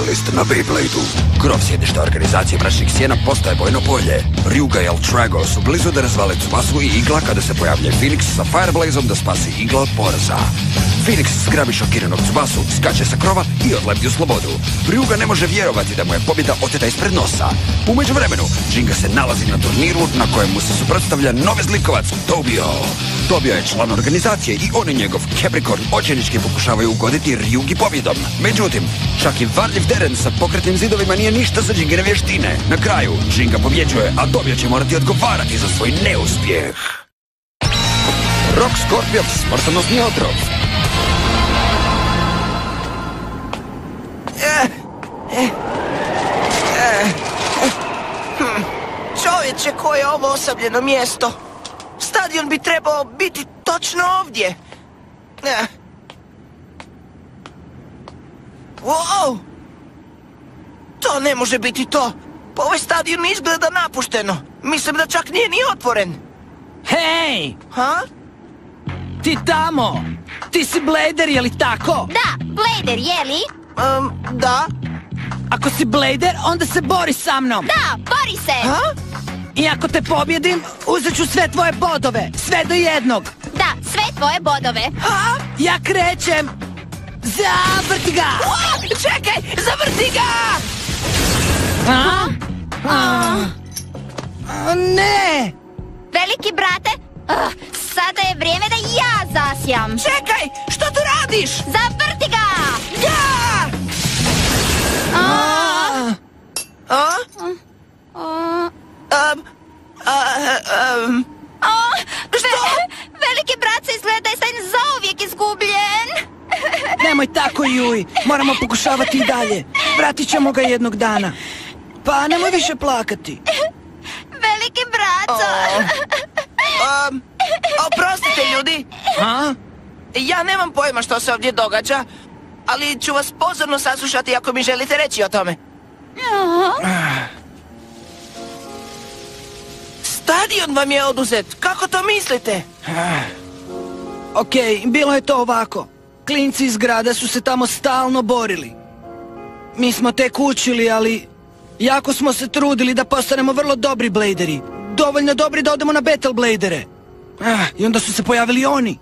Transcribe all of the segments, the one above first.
specijalist na Beyblade-u. Krov sjedišta organizacije Mračnih sjena postaje bojno polje. Ryuga i Ultrago su blizu da razvale Tsubasu i Igla kada se pojavlja Phoenix sa Fireblazom da spasi Igla od poraza. Phoenix zgrabi šokiranog Tsubasu, skače sa krova i odleti u slobodu. Ryuga ne može vjerovati da mu je pobjeda oteta ispred nosa. U međuvremenu, Jinga se nalazi na turniru na kojemu se suprotstavlja novi zlikovac Tobio. Tobio je član organizacije i on i njegov Capricorn očajnički pokušavaju ugoditi Ryugi pobjedom. Međutim, čak i varljiv teren sa pokretnim zidovima nije ništa za Jingine vještine. Na kraju, Jinga pobjeđuje, a Tobio će morati odgovarati za svoj neuspjeh. Rock Scorpion, smrtonosni otrov. Čovječe, koje je ovo osamljeno mjesto? Stadion bi trebao biti točno ovdje. Wow! To ne može biti to. Pa ovaj stadion izgleda napušteno. Mislim da čak nije ni otvoren. Hej! Ha? Ti tamo! Ti si Blader, je li tako? Da, Blader, je li? Da. Ako si Blader, onda se bori sa mnom. Da, bori se! Ha? I ako te pobjedim, uzet ću sve tvoje bodove. Sve do jednog. Da, sve tvoje bodove. Ha? Ja krećem. Zavrti ga! Čekaj, zavrti ga! Ne! Veliki brate, sada je vrijeme da ja zasjam. Čekaj, što tu radiš? Zavrti ga! Ja! Veliki brat se izgleda da je sad zauvijek izgubljen. Nemoj tako, Yui. Moramo pokušavati i dalje. Vratit ćemo ga jednog dana. Pa nemoj više plakati. Veliki braco. Oprostite, ljudi. A? Ja nemam pojma što se ovdje događa, ali ću vas pozorno saslušati ako mi želite reći o tome. Stadion vam je oduzet. Kako to mislite? Okej, bilo je to ovako. Klinci iz grada su se tamo stalno borili. Mi smo tek učili, ali jako smo se trudili da postanemo vrlo dobri bladeri. Dovoljno dobri da odemo na Battle Bladere. I onda su se pojavili oni.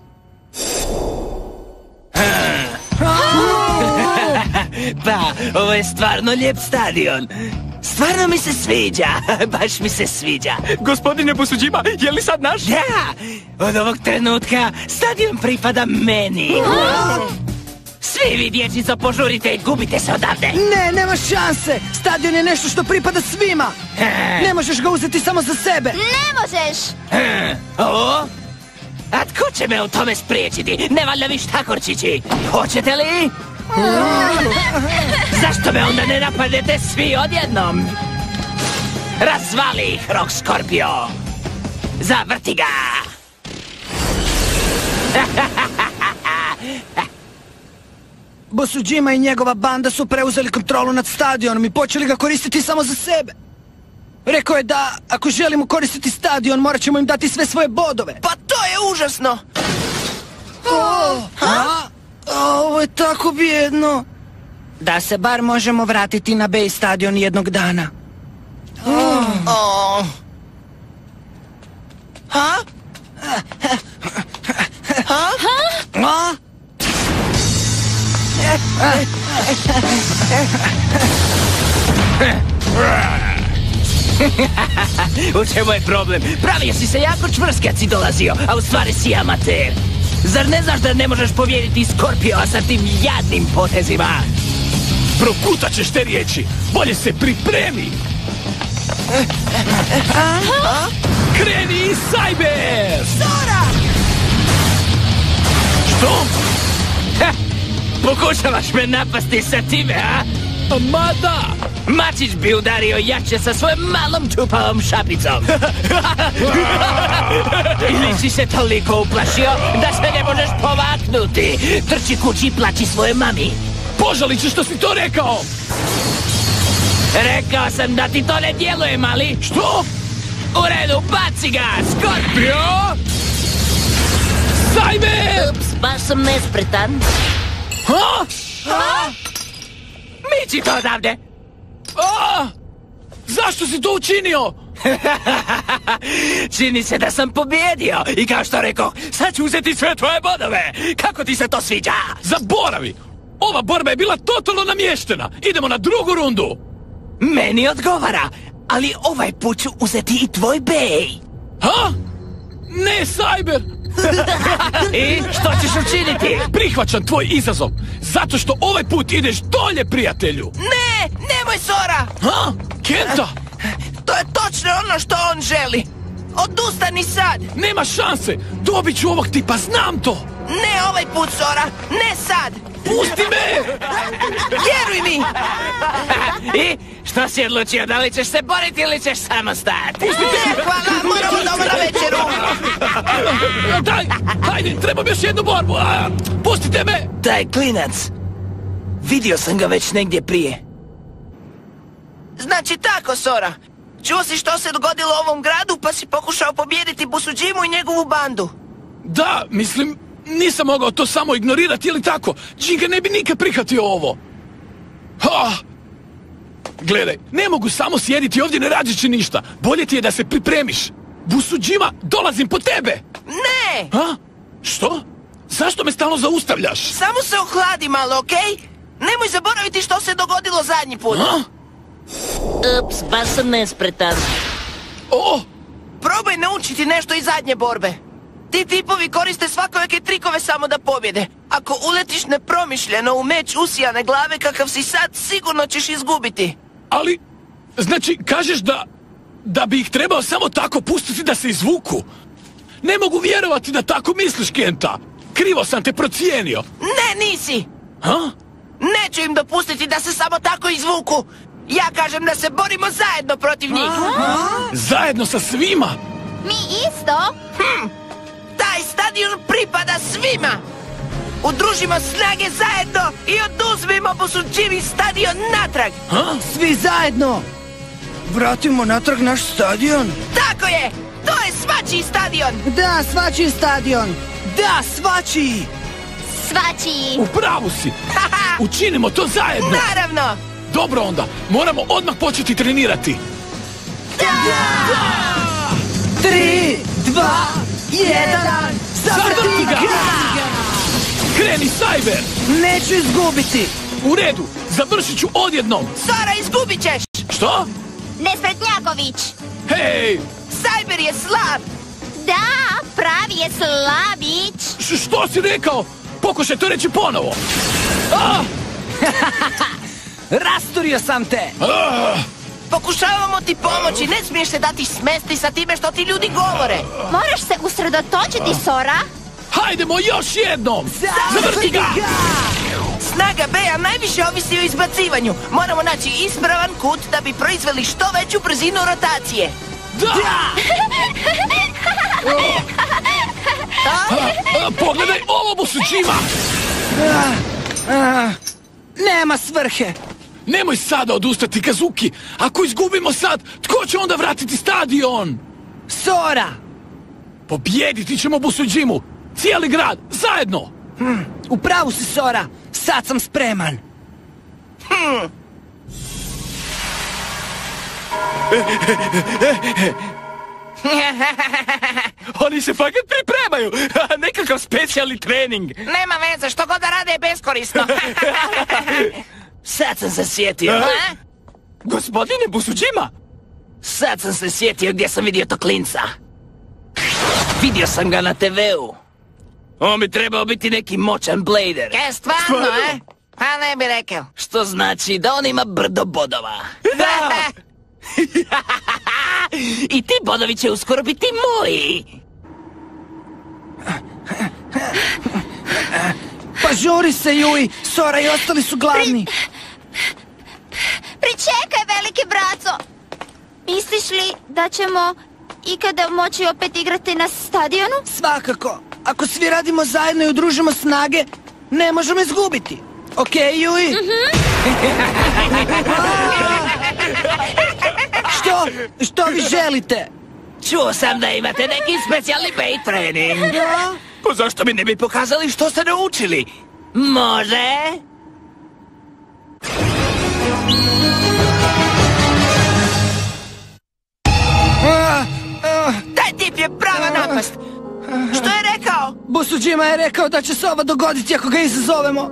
Pa, ovo je stvarno lijep stadion. Stvarno mi se sviđa, baš mi se sviđa. Gospodine Busudžima, je li sad naš? Da, od ovog trenutka stadion pripada meni. Svi vi, dječico, požurite i gubite se odavde. Ne, nema šanse. Stadion je nešto što pripada svima. Ne možeš ga uzeti samo za sebe. Ne možeš. O? A tko će me u tome spriječiti? Ne valjda vi štakorčići. Hoćete li? Zašto me onda ne napadete svi odjednom? Razvali ih, Rock Scorpio! Zavrti ga! Busudžima i njegova banda su preuzeli kontrolu nad stadionom i počeli ga koristiti samo za sebe. Rekao je da ako želimo koristiti stadion, morat ćemo im dati sve svoje bodove. Pa to je užasno! Ovo je tako bijedno. Da se bar možemo vratiti na Bay stadion jednog dana. Ha? U čemu je problem? Pravio si se jako čvrst kad si dolazio, a u stvari si amater. Zar ne znaš da ne možeš pobijediti Scorpio sa tim jadnim potezima? Prokutat ćeš te riječi. Bolje se pripremi. Kreni, Cyber! Sora! Što? Pokušavaš me napasti sa time, a? Ma da! Mačić bi udario jače sa svojom malom čupavom šapicom. Ili si se toliko uplašio da se ne možeš povaknuti. Trči kući i plaći svoje mami. Požalit ću što si to rekao! Rekao sam da ti to ne djeluje, mali. Što? U redu, baci ga, Scorpio! Cyber! Ups, baš sam nespretan. Ha? Mi Povucite odavde! Zašto si to učinio? Čini se da sam pobjedio i kao što rekao, sad ću uzeti sve tvoje bodove. Kako ti se to sviđa? Zaboravi! Ova borba je bila totalno namještena. Idemo na drugu rundu. Meni odgovara, ali ovaj put ću uzeti i tvoj bej. Ha? Ne, Cyber! I što ćeš učiniti? Prihvaćam tvoj izazov, zato što ovaj put ideš dolje, prijatelju. Ne, nemoj, Sora! Ha? Kenta? To je točno ono što on želi. Odustani sad! Nema šanse! Dobit ću ovog tipa, znam to! Ne ovaj put, Sora! Ne sad! Pusti me! Vjeruj mi! I što si odlučio, da li ćeš se boriti ili ćeš samo stati? Ne, hvala, moramo doma na večeru! Daj, hajde, trebam još jednu borbu! Pustite me! Taj klinac, vidio sam ga već negdje prije. Znači tako, Sora. Čuo si što se dogodilo u ovom gradu, pa si pokušao pobijediti Busuđimu i njegovu bandu. Da, mislim, nisam mogao to samo ignorirati ili tako. Džinga ne bi nikad prihvatio ovo. Gledaj, ne mogu samo sjediti ovdje ne radeći ništa. Bolje ti je da se pripremiš. Busuđima, dolazim po tebe. Ne! Što? Zašto me stalno zaustavljaš? Samo se ohladi malo, okej? Nemoj zaboraviti što se dogodilo zadnji put. Ups, baš sam nespretan. Probaj naučiti nešto iz zadnje borbe. Ti tipovi koriste svakojake trikove samo da pobjede. Ako uletiš nepromišljeno u meč usijane glave kakav si sad, sigurno ćeš izgubiti. Ali, znači, kažeš da bi ih trebao samo tako pustiti da se izvuku? Ne mogu vjerovati da tako misliš, Kenta. Krivo sam te procijenio. Ne, nisi. Neću im dopustiti da se samo tako izvuku. Ja kažem da se borimo zajedno protiv njih. Zajedno sa svima? Mi isto? Taj stadion pripada svima. Udružimo snage zajedno i oduzmimo Busuđivi stadion natrag. Svi zajedno! Vratimo natrag naš stadion. Tako je! To je svačiji stadion! Da, svačiji stadion! Da, svačiji! Svačiji! U pravu si! Učinimo to zajedno! Naravno! Dobro onda, moramo odmah početi trenirati. 3, 2, 1, zavrti ga! Kreni, Cyber! Neću izgubiti! U redu, završit ću odjednom. Sora, izgubit ćeš! Što? Nespretnjaković! Hej! Cyber je slab! Da, pravi je slabić! Što si rekao? Pokušaj to reći ponovo. Rasturio sam te! Pokušavamo ti pomoći, ne smiješ se dati smesti sa time što ti ljudi govore. Moraš se usredotočiti, Sora. Hajdemo još jednom! Zavrti ga! Snaga B-a najviše ovisi o izbacivanju. Moramo naći ispravan kut da bi proizveli što veću brzinu rotacije. Da! Pogledaj ovo, Busuđima! Nema svrhe! Nemoj sada odustati, Kazuki! Ako izgubimo sad, tko će onda vratiti stadion? Sora! Pobjediti ćemo Busuđimu! Cijeli grad, zajedno! U pravu si, Sora! Sad sam spreman! Oni se fakat pripremaju! Nekakav specijalni trening! Nema veze, što god da rade je beskorisno. Sad sam se sjetio. Gospodine Busuđima! Sad sam se sjetio gdje sam vidio to klinca. Vidio sam ga na TV-u. On bi trebao biti neki moćan blader. Stvarno, Pa ne bi rekao. Što znači da on ima brdo bodova. I ti bodovi će uskoro biti moji. Pa žuri se, Yui! Sora i ostali su gladni! Pričekaj, veliki braco! Misliš li da ćemo ikada moći opet igrati na stadionu? Svakako! Ako svi radimo zajedno i udružimo snage, ne možemo izgubiti! Okej, Yui? Što vi želite? Čuo sam da imate neki specijalni bait trening. Da? Pa zašto mi ne bi pokazali što ste naučili? Može? Busujima je rekao da će se ovo dogoditi ako ga izazovemo.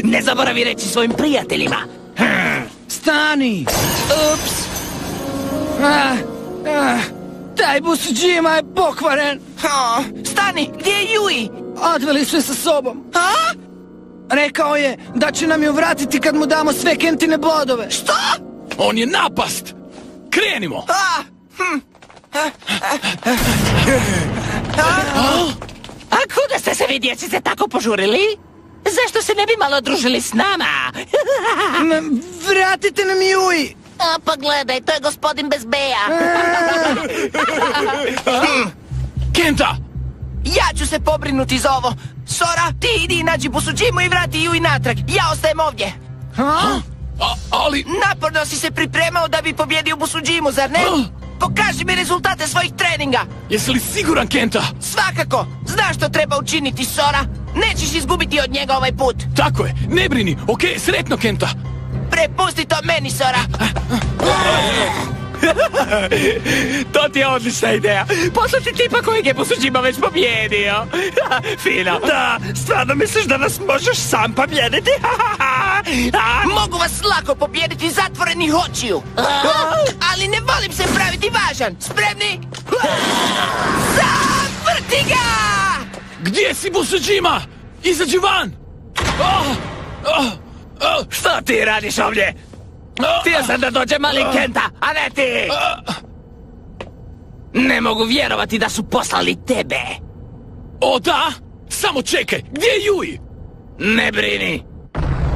Ne zaboravi reći svojim prijateljima. Stani! Ups! Taj Busujima je pokvaren! Stani, gdje je Yui? Odveli su je sa sobom. A? Rekao je da će nam ju vratiti kad mu damo sve Kentine bodove. Što? On je napast! Krenimo! A kuda ste se vi djecice tako požurili? Zašto se ne bi malo družili s nama? Vratite nam Yui! Pa gledaj, to je gospodin bez beja. Kenta! Ja ću se pobrinuti za ovo. Sora, ti idi i nađi Busujimu i vrati Yui natrag. Ja ostajem ovdje. Ali... Naporno si se pripremao da bi pobjedio Busujimu, zar ne? Pokaži mi rezultate svojih treninga. Jesi li siguran, Kenta? Svakako. Znaš što treba učiniti, Sora. Nećeš izgubiti od njega ovaj put. Tako je, ne brini. Okej, sretno, Kenta. Prepusti to meni, Sora. To ti je odlična ideja. Poslati tipa kojeg je Busujima već pobjedio. Fino. Da, stvarno misliš da nas možeš sam pobjediti? Mogu vas lako pobjediti zatvorenih očiju. Ali ne volim se praviti važan. Spremni? Zavrti ga! Gdje si, Busujima? Izađi van! Što ti radiš ovdje? Htio sam da dođe mali Kenta, a ne ti! Ne mogu vjerovati da su poslali tebe. O da? Samo čekaj, gdje je Yui? Ne brini.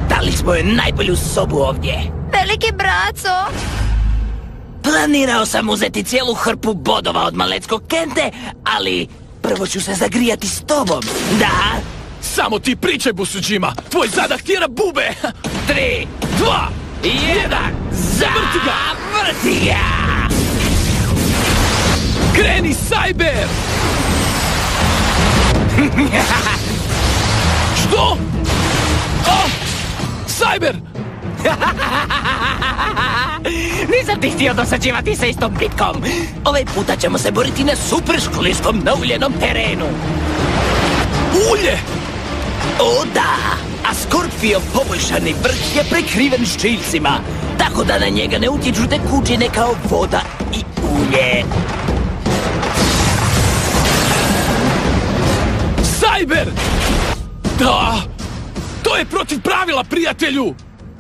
Dali smo joj najbolju sobu ovdje. Veliki braco. Planirao sam uzeti cijelu hrpu bodova od maleckog Kente, ali prvo ću se zagrijati s tobom. Da? Samo ti pričaj, Busujima. Tvoj zadah tjera bube. 3, 2, 1, zavrti ga! Zavrti ga! Kreni, Cyber! Što? Cyber! Nisam ti htio dosađivati sa istom bitkom. Ovaj puta ćemo se boriti na super škliskom nauljenom terenu. Ulje! O da! A Skorpiov poboljšani vrh je prekriven ščiljcima, tako da na njega ne utječu tekućine kao voda i ulje. Cyber! Da! To je protiv pravila, prijatelju!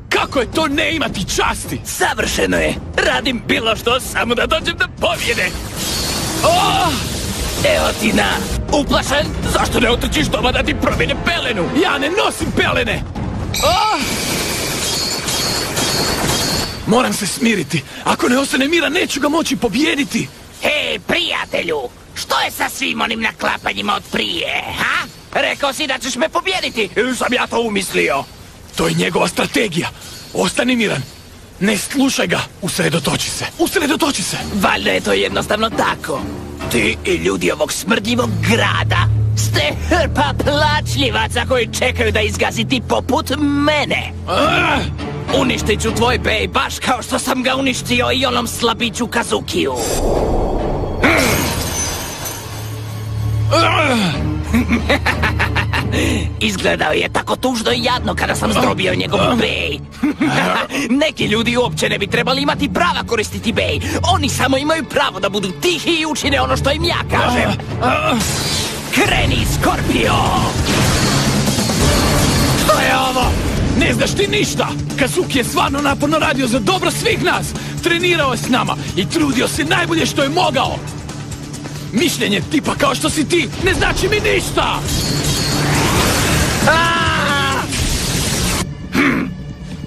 Kako je to ne imati časti? Savršeno je! Radim bilo što samo da dođem do pobjede! Evo ti na! Uplašen? Zašto ne otrčiš doma da ti promijene pelenu? Ja ne nosim pelene! Moram se smiriti. Ako ne ostane mira, neću ga moći pobijediti. Hej, prijatelju! Što je sa svim onim naklapanjima od prije, ha? Rekao si da ćeš me pobijediti, ili sam ja to umislio? To je njegova strategija. Ostani miran. Ne slušaj ga. Usredotoči se. Usredotoči se. Valjda je to jednostavno tako. Ti i ljudi ovog smrdljivog grada ste hrpa plačljivaca koji čekaju da izgazi ti poput mene. Uništit ću tvoj bej baš kao što sam ga uništio i onom slabiću Kazukiju. Izgledao je tako tužno i jadno kada sam zdrobio njegov bej. Neki ljudi uopće ne bi trebali imati prava koristiti bej. Oni samo imaju pravo da budu tihi i učine ono što im ja kažem. Kreni, Skorpio! Što je ovo? Ne znaš ti ništa. Kazuki je stvarno naporno radio za dobro svih nas. Trenirao je s nama i trudio se najbolje što je mogao. Mišljenje tipa kao što si ti ne znači mi ništa.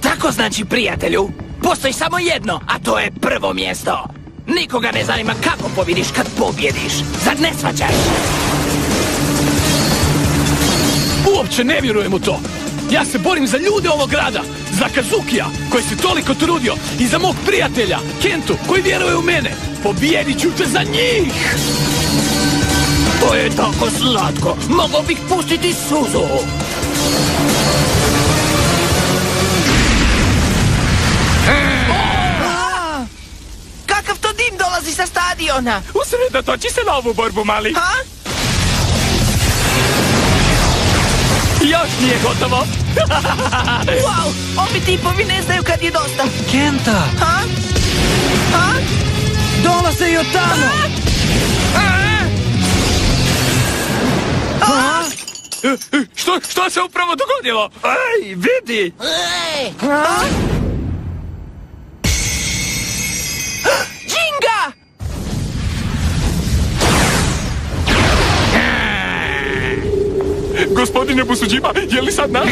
Tako znači, prijatelju, postoji samo jedno, a to je prvo mjesto. Nikoga ne zanima kako pobjediš kad pobjediš. Zar ne shvaćaš? Uopće ne vjerujem u to. Ja se borim za ljude ovog grada, za Kazukija koji se toliko trudio i za mog prijatelja Kentu koji vjeruje u mene. Pobijedit ću te za njih. To je tako slatko, mogao bih pustiti suzu. Kakav to dim dolazi sa stadiona? ona? Usredotoči se na ovu borbu, mali. Ha? Još nije gotovo. Wow, ovi tipovi ne znaju kad je dosta. Kenta! Ha? Ha? Dolaze i od tamo! Što se upravo dogodilo? Ej, vidi! Džinga! Gospodine Busudžima, je li sad naš?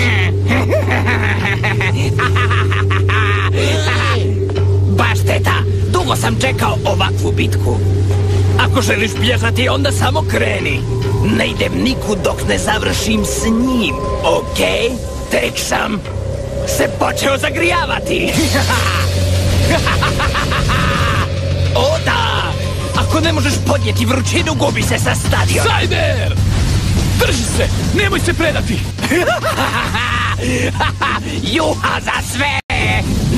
Baš teta, dugo sam čekao ovakvu bitku. Ako želiš bježati, onda samo kreni. Ne idem nikud dok ne završim s njim, okej? Tek sam se počeo zagrijavati. O da! Ako ne možeš podnijeti vrućinu, gubi se sa stadiona. Cyber! Drži se, nemoj se predati! Juha za sve!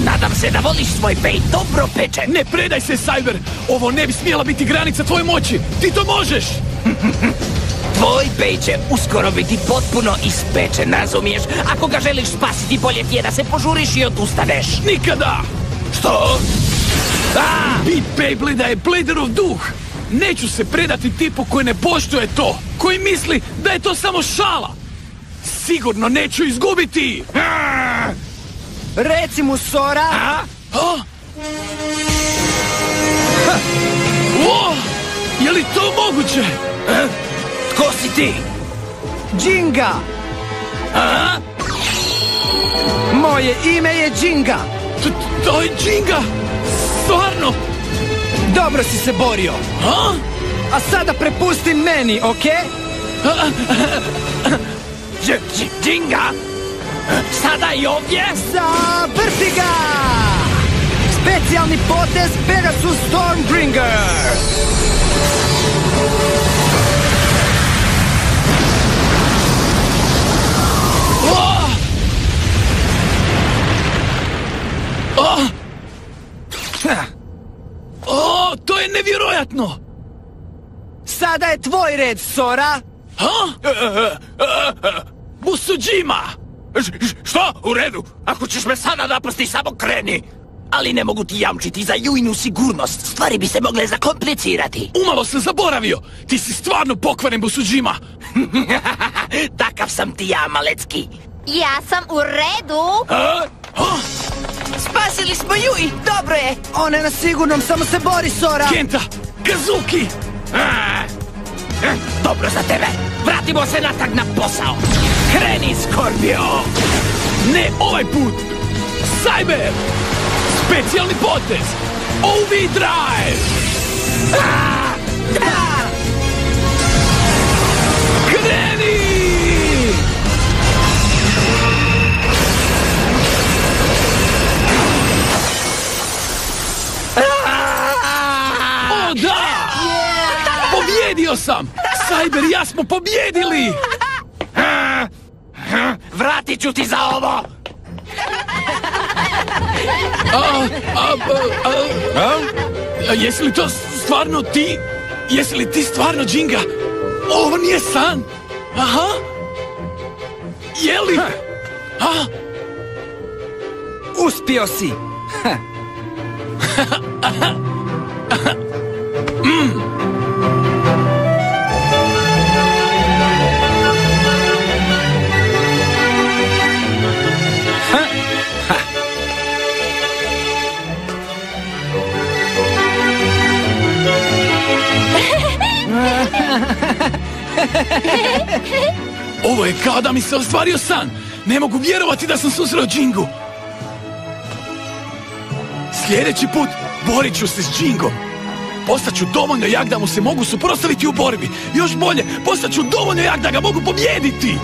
Nadam se da voliš svoj bejt dobro pečen. Ne predaj se, Cyber! Ovo ne bi smjela biti granica tvoje moći! Ti to možeš! Tvoj bejt će uskoro biti potpuno ispečen, razumiješ? Ako ga želiš spasiti, bolje ti je da se požuriš i odustaneš. Nikada! Što? Bit Beyblade je Bladerov duh! Neću se predati tipu koji ne poštuje to, koji misli da je to samo šala. Sigurno neću izgubiti! Reci mu, Sora! Je li to moguće? Tko si ti? Džinga! Moje ime je Džinga! To je Džinga! Stvarno? Dobro si se borio! A sada prepusti meni, okej? Džinga? Sada i ovdje? Zavrti ga! Specijalni potez Pegasus Stormbringer! To je nevjerojatno! Sada je tvoj red, Sora! Busudžima! Što? U redu. Ako ćeš me sada napasti, samo kreni. Ali ne mogu ti jamčiti za Juinu sigurnost. Stvari bi se mogle zakomplicirati. Umalo sam zaboravio! Ti si stvarno pokvaren, Busudžima! Takav sam ti ja, Malecki. Ja sam u redu. Spasili smo Yui, dobro je. Ona je na sigurnom, samo se bori, Sora! Kenta! Kazuki! Dobro za tebe. Vratimo se natrag na posao. Kreni, Scorpio! Ne ovaj put! Cyber! Specijalni potez! Overdrive! Kreni! O da! Pobjedio sam! Cyber i ja smo pobjedili! Vratit ću ti za ovo! Jesi li to stvarno ti? Jesi li ti stvarno Džinga? Ovo nije san! Aha! Je li? Uspio si! Ovo je kao da mi se ostvario san. Ne mogu vjerovati da sam susreo Džingu. Sljedeći put borit ću se s Džingom. Postaću dovoljno jak da mu se mogu suprotstaviti u borbi. Još bolje, postaću dovoljno jak da ga mogu pobijediti.